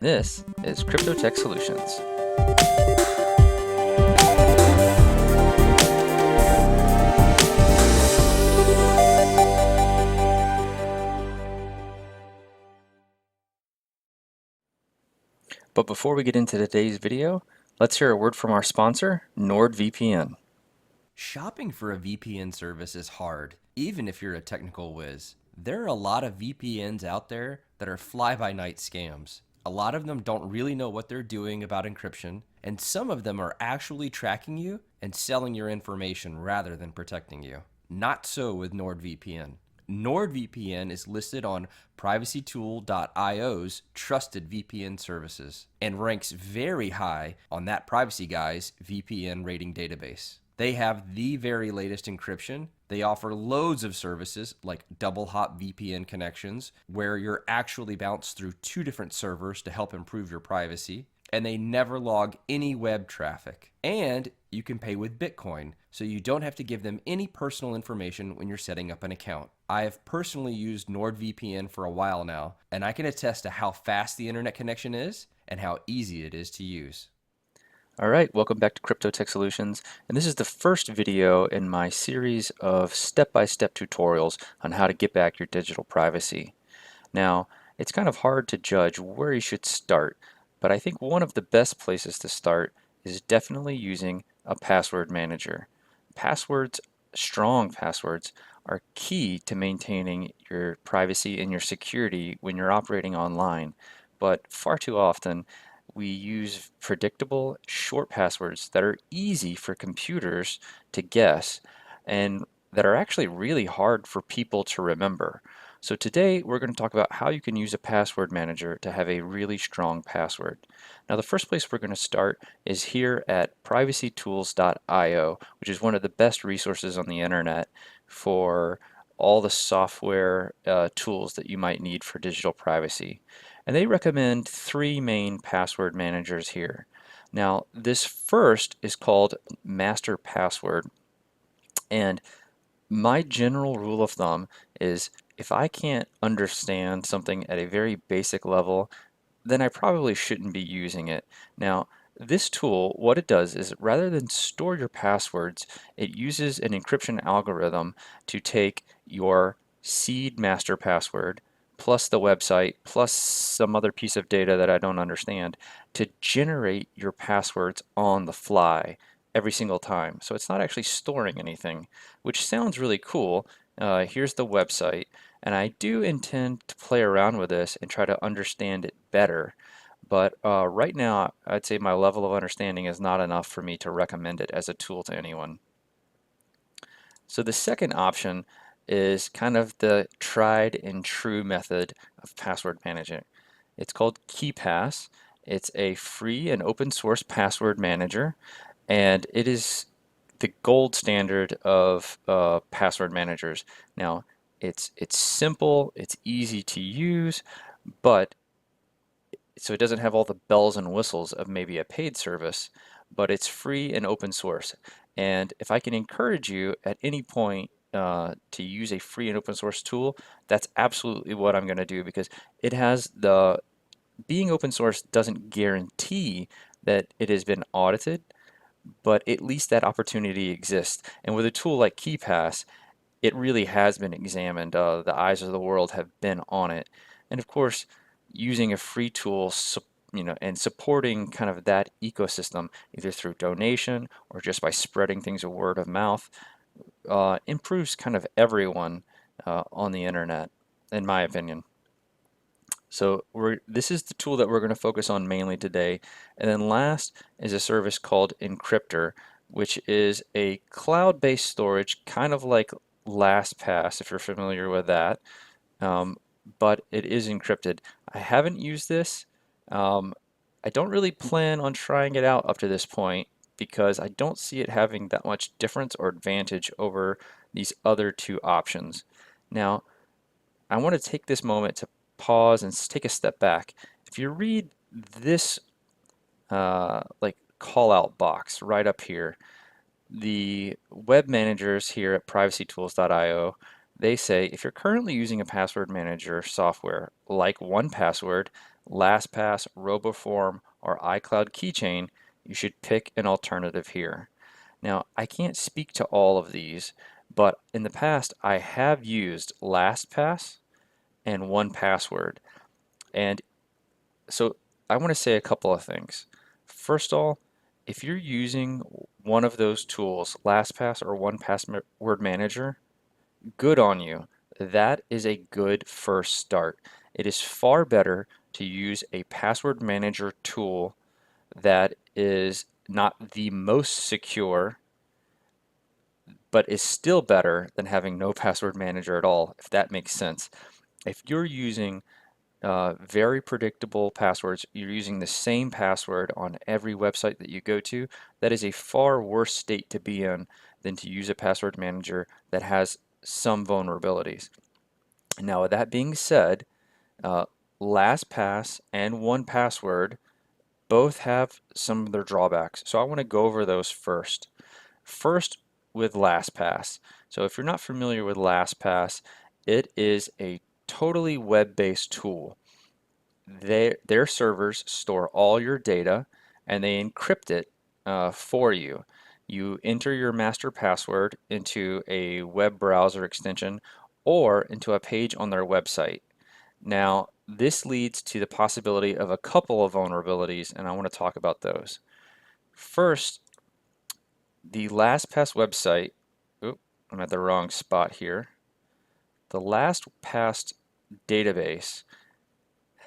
This is CryptoTech.Solutions. But before we get into today's video, let's hear a word from our sponsor, NordVPN. Shopping for a VPN service is hard, even if you're a technical whiz. There are a lot of VPNs out there that are fly-by-night scams. A lot of them don't really know what they're doing about encryption, and some of them are actually tracking you and selling your information rather than protecting you. Not so with NordVPN. NordVPN is listed on privacytool.io's trusted VPN services and ranks very high on that privacy guy's VPN rating database. They have the very latest encryption. They offer loads of services like double hop VPN connections, where you're actually bounced through two different servers to help improve your privacy. And they never log any web traffic. And you can pay with Bitcoin, so you don't have to give them any personal information when you're setting up an account. I have personally used NordVPN for a while now, and I can attest to how fast the internet connection is and how easy it is to use. All right, welcome back to CryptoTech.Solutions, and this is the first video in my series of step-by-step tutorials on how to get back your digital privacy. Now, it's kind of hard to judge where you should start, but I think one of the best places to start is definitely using a password manager. Passwords, strong passwords, are key to maintaining your privacy and your security when you're operating online, but far too often we use predictable short passwords that are easy for computers to guess and that are actually really hard for people to remember. So today we're going to talk about how you can use a password manager to have a really strong password. Now the first place we're going to start is here at privacytools.io, which is one of the best resources on the internet for all the software tools that you might need for digital privacy. And they recommend three main password managers here. Now, this first is called Master Password. And my general rule of thumb is if I can't understand something at a very basic level, then I probably shouldn't be using it. Now, this tool, what it does is rather than store your passwords, it uses an encryption algorithm to take your seed master password plus the website plus some other piece of data that I don't understand to generate your passwords on the fly every single time. So it's not actually storing anything, which sounds really cool. Here's the website, and I do intend to play around with this and try to understand it better. But right now, I'd say my level of understanding is not enough for me to recommend it as a tool to anyone. So the second option is kind of the tried and true method of password management. It's called KeePass. It's a free and open source password manager, and it is the gold standard of password managers. Now, it's simple, it's easy to use, but so it doesn't have all the bells and whistles of maybe a paid service, but it's free and open source. And if I can encourage you at any point to use a free and open source tool, that's absolutely what I'm going to do because it has the being open source doesn't guarantee that it has been audited, but at least that opportunity exists. And with a tool like KeePass, it really has been examined. The eyes of the world have been on it. And of course, using a free tool, and supporting kind of that ecosystem, either through donation or just by spreading things of word of mouth, improves kind of everyone on the internet, in my opinion. So this is the tool that we're going to focus on mainly today. And then last is a service called Encryptor, which is a cloud-based storage, kind of like LastPass, if you're familiar with that, but it is encrypted. I haven't used this. I don't really plan on trying it out up to this point because I don't see it having that much difference or advantage over these other two options. Now, I want to take this moment to pause and take a step back. If you read this like call out box right up here, the web managers here at privacytools.io, they say if you're currently using a password manager software like 1Password, LastPass, RoboForm, or iCloud Keychain, you should pick an alternative here. Now, I can't speak to all of these, but in the past I have used LastPass and 1Password. And so I want to say a couple of things. First of all, if you're using one of those tools, LastPass or OnePassword Manager, good on you. That is a good first start. It is far better to use a password manager tool that is not the most secure, but is still better than having no password manager at all, if that makes sense. If you're using very predictable passwords, you're using the same password on every website that you go to, that is a far worse state to be in than to use a password manager that has some vulnerabilities. Now, with that being said, uh, LastPass and 1Password both have some of their drawbacks. So I want to go over those first. First, with LastPass. So if you're not familiar with LastPass, it is a totally web-based tool. Their servers store all your data and they encrypt it for you. You enter your master password into a web browser extension or into a page on their website. Now, this leads to the possibility of a couple of vulnerabilities, and I want to talk about those. First, the LastPass website, oop, I'm at the wrong spot here. The LastPass database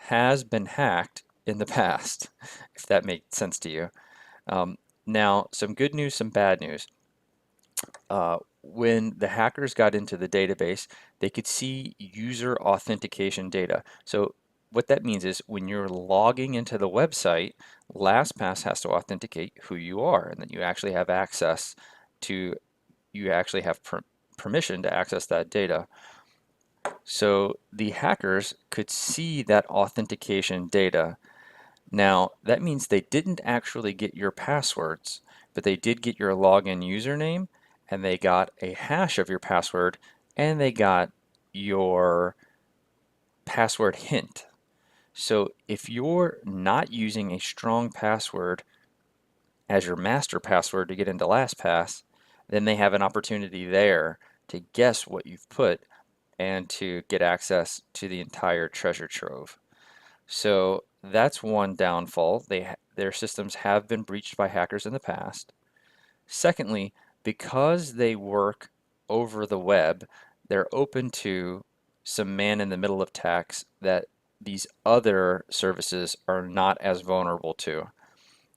has been hacked in the past, if that makes sense to you. Um, Now, some good news, some bad news. When the hackers got into the database, they could see user authentication data. So what that means is when you're logging into the website, LastPass has to authenticate who you are and that you actually have access to, you actually have permission to access that data. So the hackers could see that authentication data. Now, that means they didn't actually get your passwords, but they did get your login username, and they got a hash of your password, and they got your password hint. So if you're not using a strong password as your master password to get into LastPass, then they have an opportunity there to guess what you've put and to get access to the entire treasure trove. So that's one downfall. Their systems have been breached by hackers in the past. Secondly, because they work over the web, they're open to some man in the middle attacks that these other services are not as vulnerable to.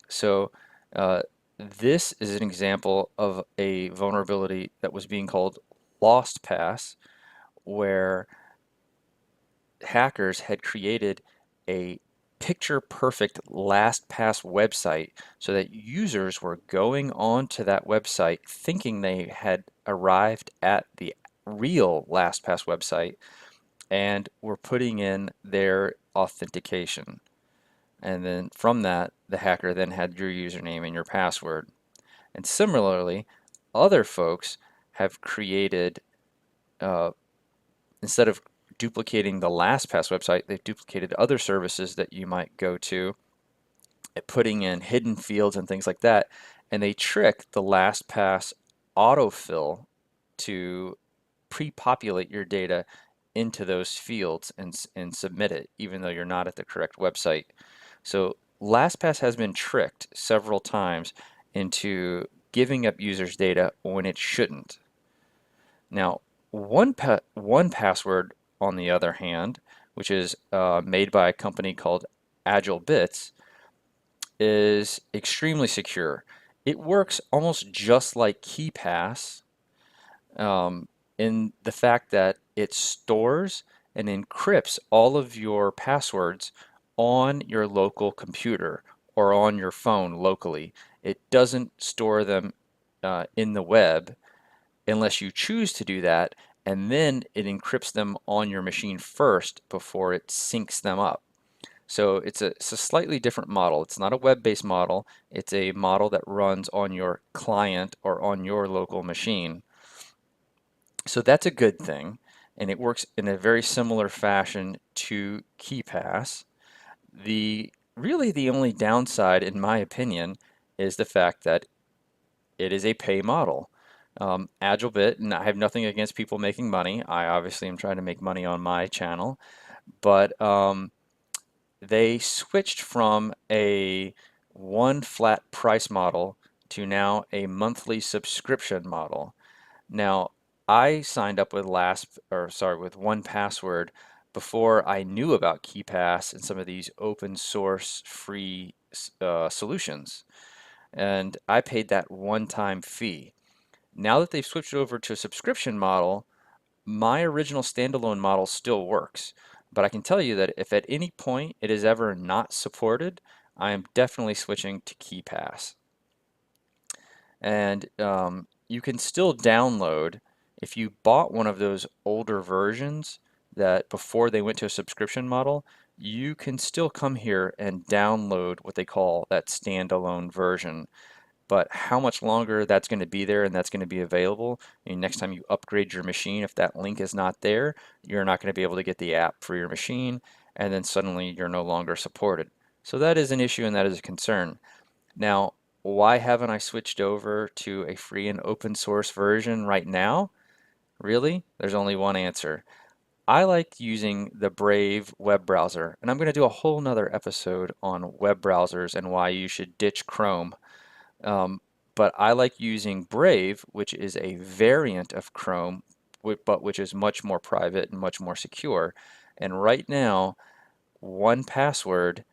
So uh, this is an example of a vulnerability that was being called LastPass, where hackers had created a picture perfect LastPass website so that users were going on to that website thinking they had arrived at the real LastPass website and were putting in their authentication. And then from that, the hacker then had your username and your password. And similarly, other folks have created uh, instead of duplicating the LastPass website, they've duplicated other services that you might go to, putting in hidden fields and things like that, and they trick the LastPass autofill to pre-populate your data into those fields and submit it, even though you're not at the correct website. So LastPass has been tricked several times into giving up users' data when it shouldn't. Now, one password, on the other hand, which is made by a company called Agile Bits, is extremely secure. It works almost just like KeePass um, in the fact that it stores and encrypts all of your passwords on your local computer or on your phone locally. It doesn't store them in the web unless you choose to do that, and then it encrypts them on your machine first before it syncs them up. So it's a slightly different model. It's not a web-based model. It's a model that runs on your client or on your local machine. So that's a good thing, and it works in a very similar fashion to KeePass. Really the only downside, in my opinion, is the fact that it is a pay model. AgileBit, and I have nothing against people making money. I obviously am trying to make money on my channel, but they switched from a one flat price model to now a monthly subscription model. Now, I signed up with with 1Password before I knew about KeePass and some of these open source free solutions, and I paid that one-time fee. Now that they've switched over to a subscription model, my original standalone model still works. But I can tell you that if at any point it is ever not supported, I am definitely switching to KeePass. And you can still download, if you bought one of those older versions that before they went to a subscription model, you can still come here and download what they call that standalone version. But how much longer that's going to be there and that's going to be available, and next time you upgrade your machine, if that link is not there, you're not going to be able to get the app for your machine, and then suddenly you're no longer supported. So that is an issue and that is a concern. Now, why haven't I switched over to a free and open source version right now? Really? There's only one answer. I like using the Brave web browser, and I'm going to do a whole nother episode on web browsers and why you should ditch Chrome. Um, but I like using Brave, which is a variant of Chrome, but which is much more private and much more secure. And right now, 1Password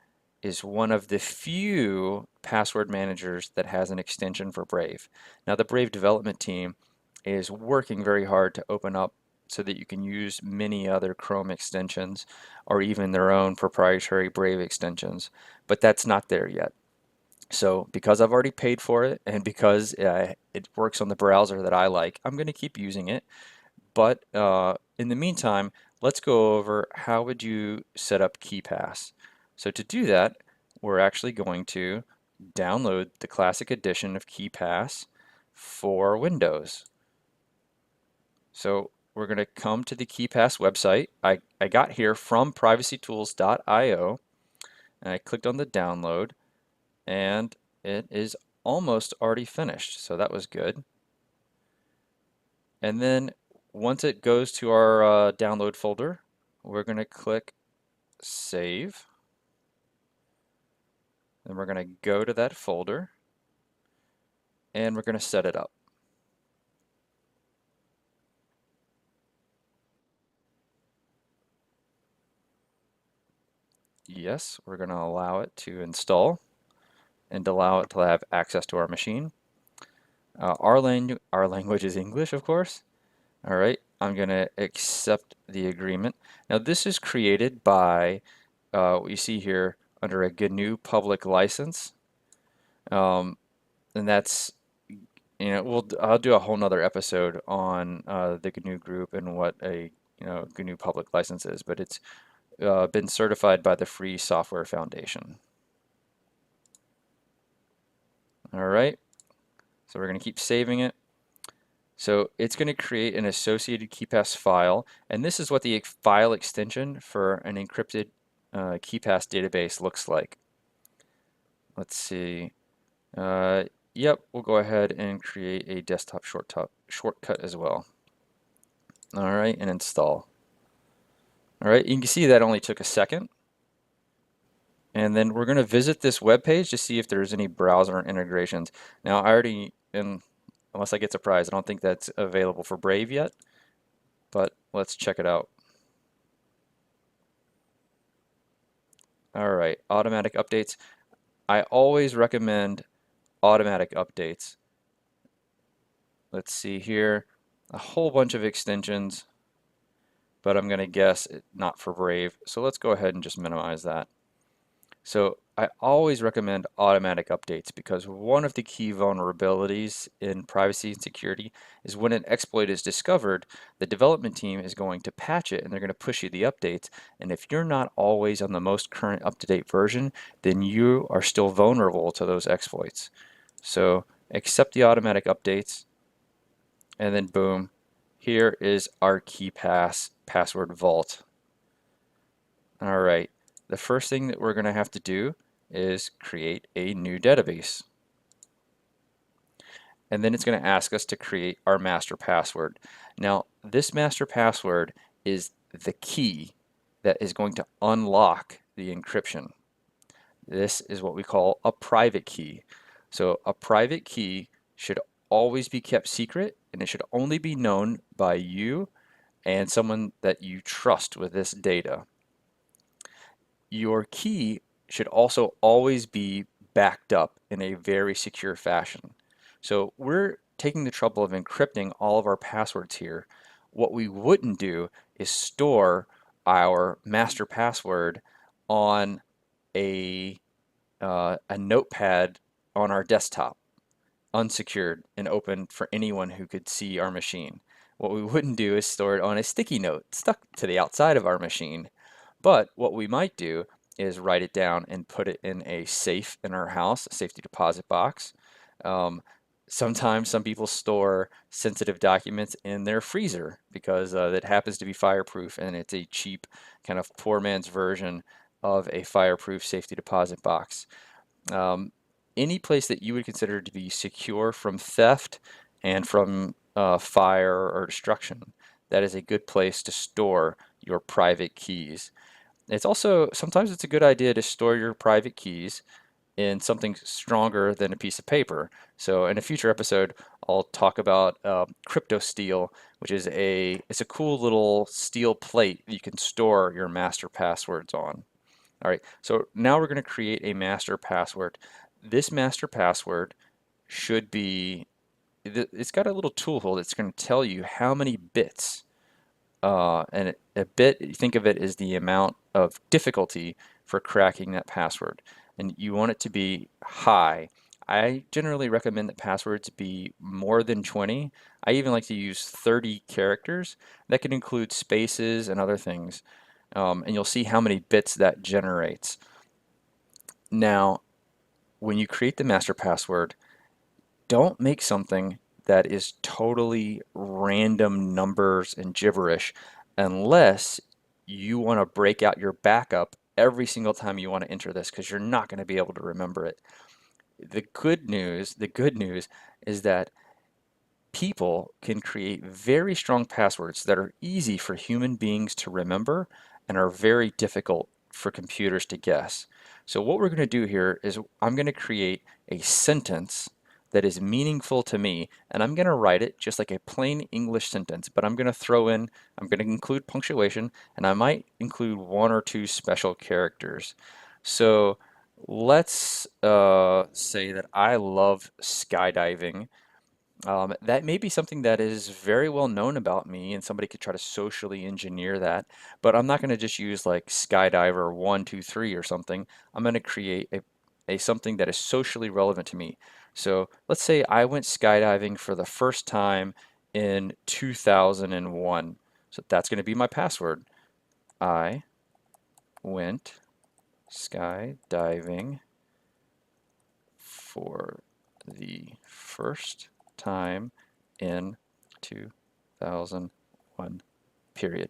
is one of the few password managers that has an extension for Brave. Now, the Brave development team is working very hard to open up so that you can use many other Chrome extensions or even their own proprietary Brave extensions, but that's not there yet. So because I've already paid for it and because it works on the browser that I like, I'm going to keep using it. But in the meantime, let's go over how would you set up KeePass. So to do that, we're actually going to download the classic edition of KeePass for Windows. So we're going to come to the KeePass website. I got here from privacytools.io and I clicked on the download and it is almost already finished. So that was good. And then once it goes to our download folder, we're going to click Save. Then we're going to go to that folder and we're going to set it up. Yes, we're going to allow it to install and allow it to have access to our machine. Our language is English, of course. All right, I'm going to accept the agreement. Now this is created by what you see here under a GNU public license. And that's, I'll do a whole nother episode on the GNU group and what a GNU public license is, but it's been certified by the Free Software Foundation. All right, so we're going to keep saving it. So it's going to create an associated KeePass file, and this is what the file extension for an encrypted KeePass database looks like. Let's see. Yep, we'll go ahead and create a desktop shortcut as well. All right, and install. All right, you can see that only took a second. And then we're going to visit this web page to see if there's any browser integrations. Now, unless I get surprised, I don't think that's available for Brave yet, but let's check it out. All right, automatic updates. I always recommend automatic updates. Let's see here, a whole bunch of extensions, but I'm going to guess not for Brave. So let's go ahead and just minimize that. So I always recommend automatic updates because one of the key vulnerabilities in privacy and security is when an exploit is discovered, the development team is going to patch it and they're going to push you the updates. And if you're not always on the most current up-to-date version, then you are still vulnerable to those exploits. So accept the automatic updates and then boom, here is our KeePass password vault. All right. the first thing that we're going to have to do is create a new database. And then it's going to ask us to create our master password. Now, this master password is the key that is going to unlock the encryption. This is what we call a private key. So a private key should always be kept secret, and it should only be known by you and someone that you trust with this data. Your key should also always be backed up in a very secure fashion. So we're taking the trouble of encrypting all of our passwords here. What we wouldn't do is store our master password on a notepad on our desktop, unsecured and open for anyone who could see our machine. What we wouldn't do is store it on a sticky note stuck to the outside of our machine. But what we might do is write it down and put it in a safe in our house, a safety deposit box. Um, Sometimes some people store sensitive documents in their freezer because it happens to be fireproof, and it's a cheap kind of poor man's version of a fireproof safety deposit box. Um, any place that you would consider to be secure from theft and from fire or destruction, that is a good place to store your private keys. It's also, sometimes it's a good idea to store your private keys in something stronger than a piece of paper. So in a future episode, I'll talk about crypto steel, which is it's a cool little steel plate you can store your master passwords on. All right, so now we're going to create a master password. This master password should be, it's got a little tool that's going to tell you how many bits. And a bit, think of it as the amount of difficulty for cracking that password. And you want it to be high. I generally recommend that passwords be more than 20. I even like to use 30 characters. That can include spaces and other things. And you'll see how many bits that generates. Now, when you create the master password, don't make something that is totally random numbers and gibberish unless you want to break out your backup every single time you want to enter this, because you're not going to be able to remember it. The good news is that people can create very strong passwords that are easy for human beings to remember and are very difficult for computers to guess. So what we're going to do here is I'm going to create a sentence that is meaningful to me, and I'm going to write it just like a plain English sentence, but I'm going to include punctuation, and I might include one or two special characters. So let's say that I love skydiving. That may be something that is very well known about me, and somebody could try to socially engineer that. But I'm not going to just use like Skydiver 123 or something. I'm going to create a something that is socially relevant to me. So let's say I went skydiving for the first time in 2001. So that's going to be my password. I went skydiving for the first time in 2001, period.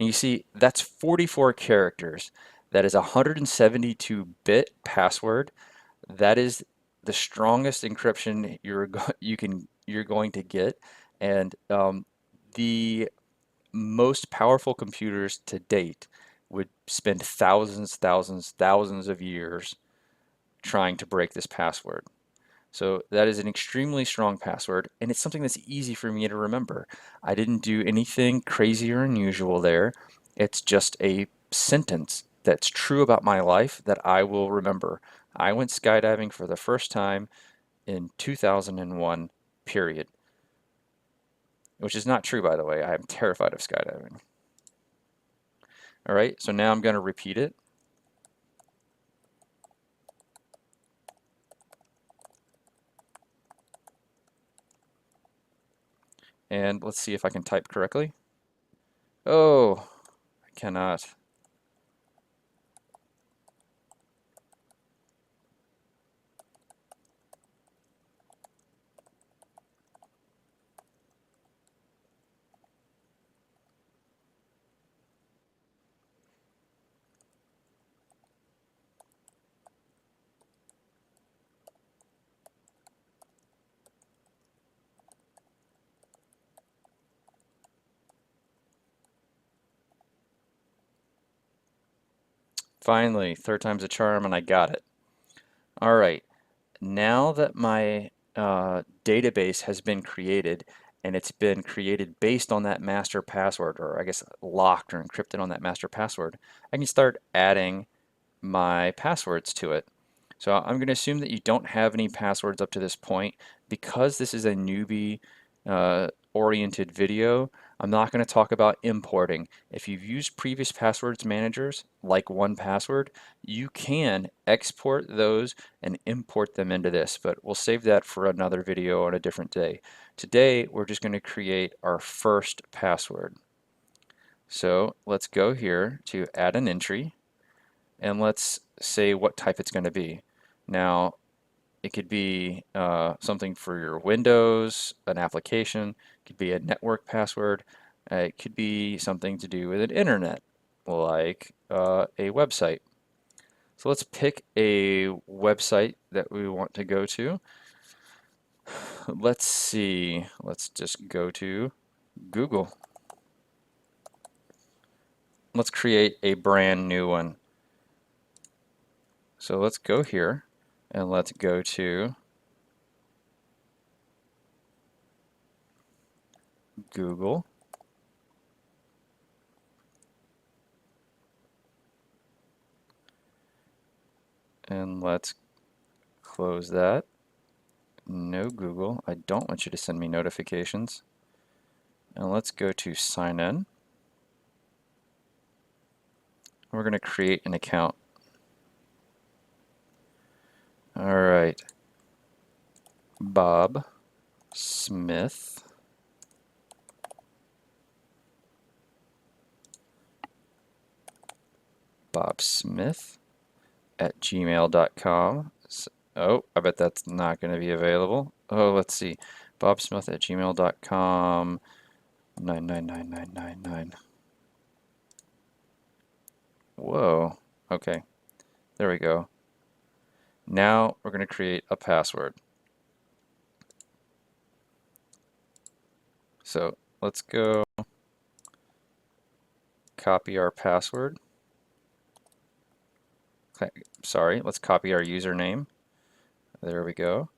And you see, that's 44 characters. That is a 172-bit password. That is the strongest encryption you're going to get, and the most powerful computers to date would spend thousands of years trying to break this password. So that is an extremely strong password, and it's something that's easy for me to remember. I didn't do anything crazy or unusual there. It's just a sentence that's true about my life that I will remember. I went skydiving for the first time in 2001, period. Which is not true, by the way. I am terrified of skydiving. All right, so now I'm going to repeat it. And let's see if I can type correctly. Oh, I cannot. Finally, third time's a charm and I got it. All right, now that my database has been created and it's been created based on that master password, or I guess locked or encrypted on that master password, I can start adding my passwords to it. So I'm going to assume that you don't have any passwords up to this point. Because this is a newbie oriented video, I'm not going to talk about importing. If you've used previous passwords managers like 1Password, you can export those and import them into this, but we'll save that for another video on a different day. Today, we're just going to create our first password. So let's go here to add an entry and let's say what type it's going to be. Now, it could be something for your Windows, an application, it could be a network password, it could be something to do with an internet, like a website. So let's pick a website that we want to go to. Let's see, let's just go to Google. Let's create a brand new one. So let's go here and let's go to Google. And let's close that. No Google. I don't want you to send me notifications. And let's go to sign in. We're going to create an account. All right. Bob Smith. Bob Smith at gmail.com. Oh, I bet that's not going to be available. Oh, let's see. Bob Smith at gmail.com. 9999999. Whoa. Okay. There we go. Now we're going to create a password. So let's go copy our password. Sorry, let's copy our username. There we go.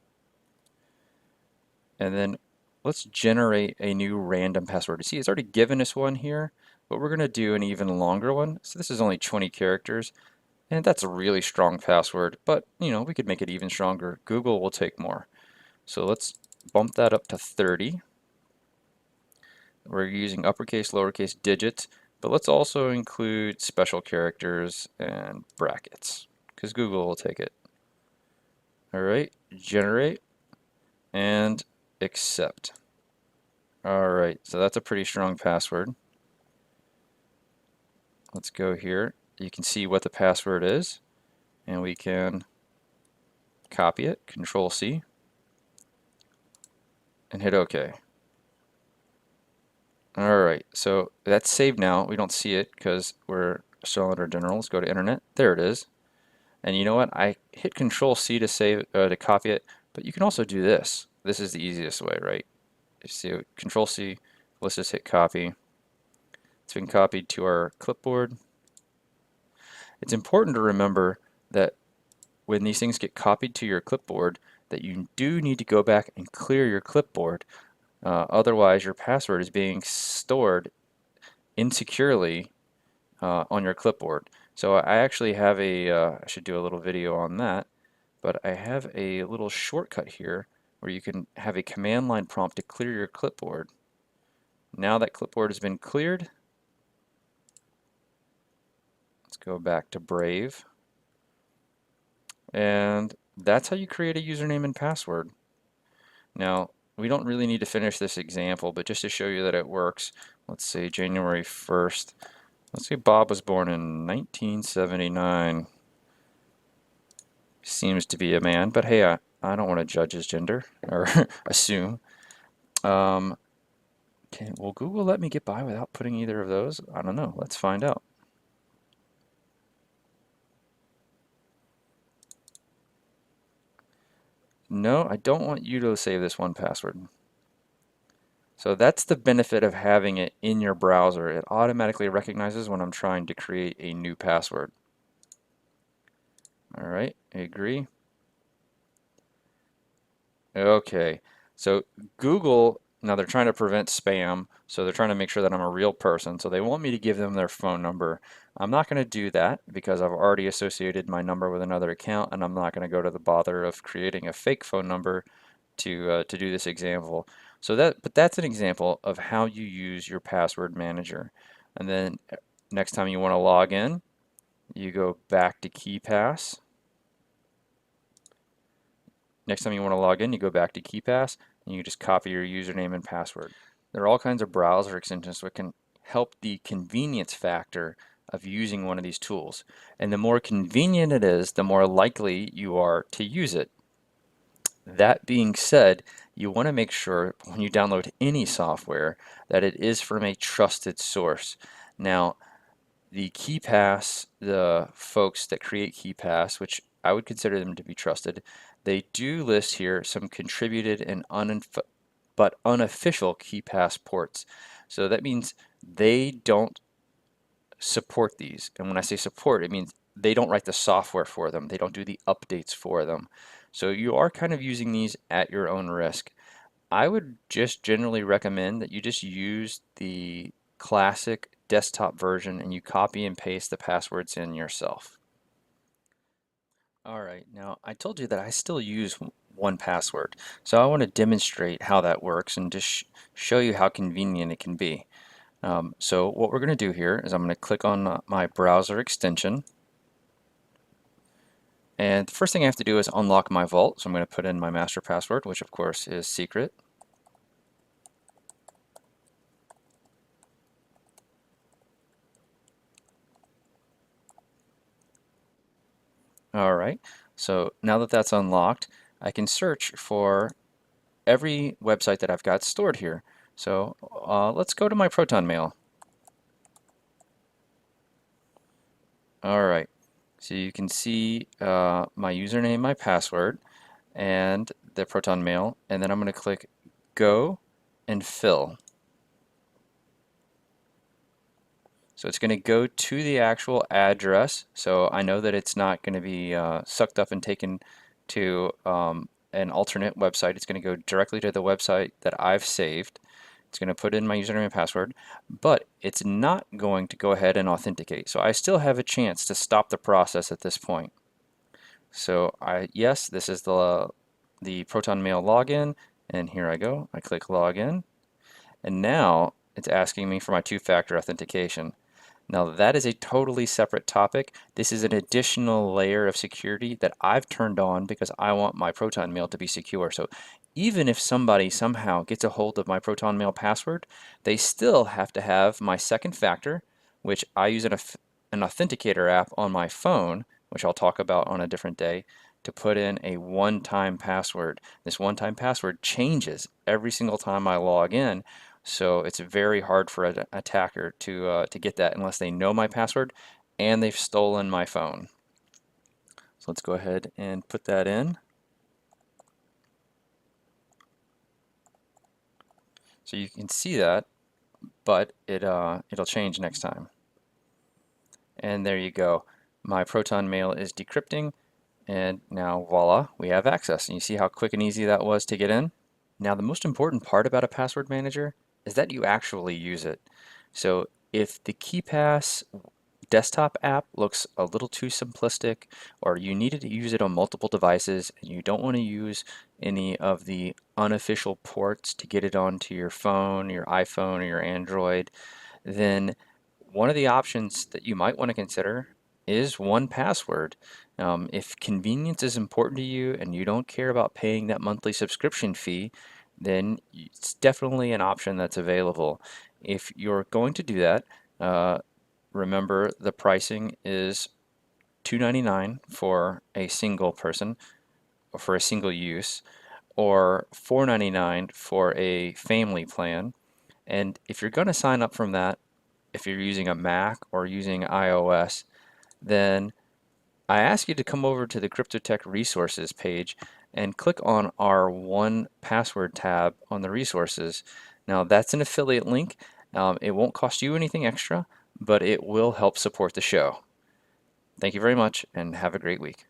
And then let's generate a new random password. You see, it's already given us one here, but we're going to do an even longer one. So this is only 20 characters, and that's a really strong password, but you know, we could make it even stronger. Google will take more. So let's bump that up to 30. We're using uppercase, lowercase digits, but let's also include special characters and brackets, because Google will take it. All right, generate and accept. All right, so that's a pretty strong password. Let's go here. You can see what the password is, and we can copy it, Control C, and hit OK. All right, so that's saved now. We don't see it because we're still under General. Let's go to Internet. There it is. And you know what? I hit Control C to save to copy it, but you can also do this. This is the easiest way, right? You see, Control C. Let's just hit copy. It's been copied to our clipboard. It's important to remember that when these things get copied to your clipboard, that you do need to go back and clear your clipboard. Otherwise, your password is being stored insecurely on your clipboard. So I actually have I should do a little video on that, but I have a little shortcut here where you can have a command line prompt to clear your clipboard. Now that clipboard has been cleared, let's go back to Brave. And that's how you create a username and password. Now, we don't really need to finish this example, but just to show you that it works, let's say January 1st. Let's say Bob was born in 1979. Seems to be a man, but hey, I don't want to judge his gender or assume. Will Google let me get by without putting either of those? I don't know. Let's find out. No, I don't want you to save this 1Password. So that's the benefit of having it in your browser. It automatically recognizes when I'm trying to create a new password. All right, I agree. Okay, so Google, now they're trying to prevent spam, so they're trying to make sure that I'm a real person. So they want me to give them their phone number. I'm not going to do that because I've already associated my number with another account, and I'm not going to go to the bother of creating a fake phone number to do this example. But that's an example of how you use your password manager. And then next time you want to log in, you go back to KeePass. Next time you want to log in, you go back to KeePass and you just copy your username and password. There are all kinds of browser extensions that can help the convenience factor of using one of these tools. And the more convenient it is, the more likely you are to use it. That being said, you want to make sure when you download any software that it is from a trusted source. Now, the KeePass, the folks that create KeePass, which I would consider them to be trusted, they do list here some contributed and but unofficial KeePass ports. So that means they don't support these. And when I say support, it means they don't write the software for them. They don't do the updates for them. So you are kind of using these at your own risk. I would just generally recommend that you just use the classic desktop version and you copy and paste the passwords in yourself. All right, now I told you that I still use 1Password, so I want to demonstrate how that works and just show you how convenient it can be. So what we're going to do here is I'm going to click on my browser extension, and the first thing I have to do is unlock my vault. So I'm going to put in my master password, which of course is secret. All right, so now that that's unlocked, I can search for every website that I've got stored here. So let's go to my Proton Mail. All right, so you can see my username, my password, and the Proton Mail, and then I'm going to click Go and Fill. So it's going to go to the actual address, so I know that it's not going to be sucked up and taken to an alternate website. It's going to go directly to the website that I've saved. It's going to put in my username and password, but it's not going to go ahead and authenticate. So I still have a chance to stop the process at this point. So yes, this is the Proton Mail login, and here I go. I click login, and now it's asking me for my two-factor authentication. Now that is a totally separate topic. This is an additional layer of security that I've turned on because I want my Proton Mail to be secure. So even if somebody somehow gets a hold of my Proton Mail password, they still have to have my second factor, which I use an authenticator app on my phone, which I'll talk about on a different day, to put in a one-time password. This one-time password changes every single time I log in, so it's very hard for an attacker to get that unless they know my password and they've stolen my phone. So let's go ahead and put that in. So you can see that, but it'll change next time. And there you go. My Proton Mail is decrypting, and now voila, we have access. And you see how quick and easy that was to get in? Now, the most important part about a password manager is that you actually use it. So if the KeePass desktop app looks a little too simplistic, or you needed to use it on multiple devices and you don't want to use any of the unofficial ports to get it onto your phone, your iPhone, or your Android, then one of the options that you might want to consider is 1Password. If convenience is important to you and you don't care about paying that monthly subscription fee, then it's definitely an option that's available. If you're going to do that, remember the pricing is $2.99 for a single person or for a single use, or $4.99 for a family plan. And if you're going to sign up from that, if you're using a Mac or using iOS, then I ask you to come over to the CryptoTech resources page and click on our OnePassword tab on the resources. Now that's an affiliate link. It won't cost you anything extra, but it will help support the show. Thank you very much and have a great week.